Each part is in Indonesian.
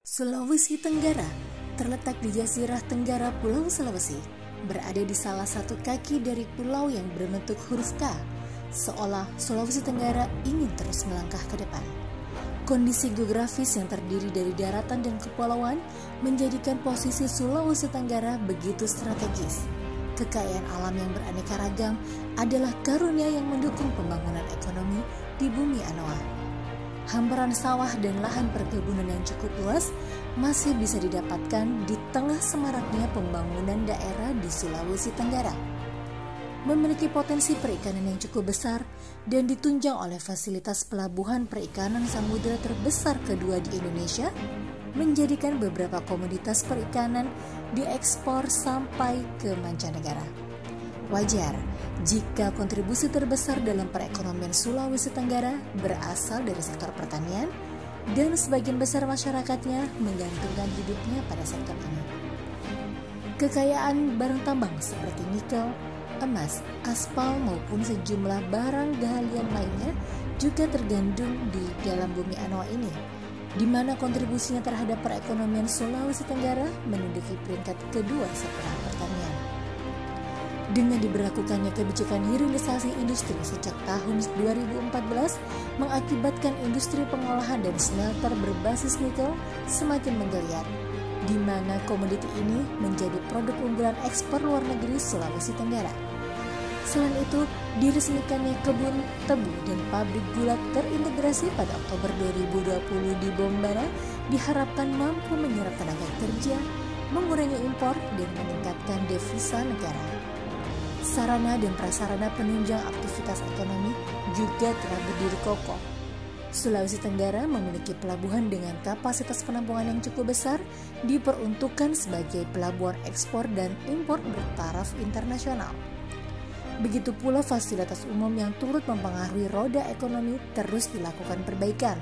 Sulawesi Tenggara terletak di Jazirah Tenggara Pulau Sulawesi, berada di salah satu kaki dari pulau yang berbentuk huruf K, seolah Sulawesi Tenggara ingin terus melangkah ke depan. Kondisi geografis yang terdiri dari daratan dan kepulauan menjadikan posisi Sulawesi Tenggara begitu strategis. Kekayaan alam yang beraneka ragam adalah karunia yang mendukung pembangunan ekonomi di bumi Anoa. Hamparan sawah dan lahan perkebunan yang cukup luas masih bisa didapatkan di tengah semaraknya pembangunan daerah di Sulawesi Tenggara. Memiliki potensi perikanan yang cukup besar dan ditunjang oleh fasilitas pelabuhan perikanan samudera terbesar kedua di Indonesia, menjadikan beberapa komoditas perikanan diekspor sampai ke mancanegara. Wajar jika kontribusi terbesar dalam perekonomian Sulawesi Tenggara berasal dari sektor pertanian dan sebagian besar masyarakatnya menggantungkan hidupnya pada sektor ini. Kekayaan barang tambang seperti nikel, emas, aspal maupun sejumlah barang galian lainnya juga tergandung di dalam bumi Anoa ini, di mana kontribusinya terhadap perekonomian Sulawesi Tenggara menduduki peringkat kedua setelah pertanian. Dengan diberlakukannya kebijakan hilirisasi industri sejak tahun 2014 mengakibatkan industri pengolahan dan smelter berbasis nikel semakin menggeliat, di mana komoditi ini menjadi produk unggulan ekspor luar negeri Sulawesi Tenggara. Selain itu, diresmikannya kebun tebu dan pabrik gula terintegrasi pada Oktober 2020 di Bombana diharapkan mampu menyerap tenaga kerja, mengurangi impor, dan meningkatkan devisa negara. Sarana dan prasarana penunjang aktivitas ekonomi juga telah berdiri kokoh. Sulawesi Tenggara memiliki pelabuhan dengan kapasitas penampungan yang cukup besar, diperuntukkan sebagai pelabuhan ekspor dan impor bertaraf internasional. Begitu pula fasilitas umum yang turut mempengaruhi roda ekonomi terus dilakukan perbaikan,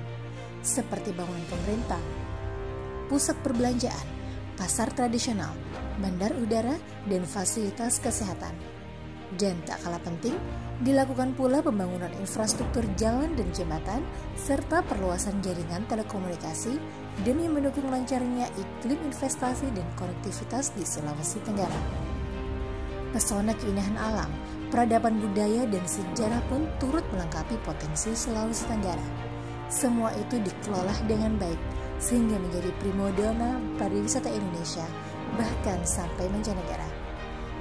seperti bangunan pemerintah, pusat perbelanjaan, pasar tradisional, bandar udara, dan fasilitas kesehatan. Dan tak kalah penting, dilakukan pula pembangunan infrastruktur jalan dan jembatan, serta perluasan jaringan telekomunikasi demi mendukung lancarnya iklim investasi dan konektivitas di Sulawesi Tenggara. Pesona keindahan alam, peradaban budaya, dan sejarah pun turut melengkapi potensi Sulawesi Tenggara. Semua itu dikelola dengan baik, sehingga menjadi primadona pariwisata Indonesia, bahkan sampai mancanegara.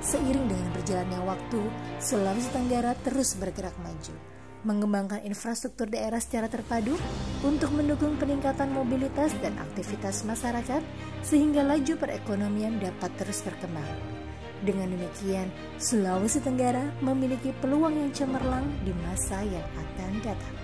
Seiring dengan berjalannya waktu, Sulawesi Tenggara terus bergerak maju, mengembangkan infrastruktur daerah secara terpadu untuk mendukung peningkatan mobilitas dan aktivitas masyarakat sehingga laju perekonomian dapat terus berkembang. Dengan demikian, Sulawesi Tenggara memiliki peluang yang cemerlang di masa yang akan datang.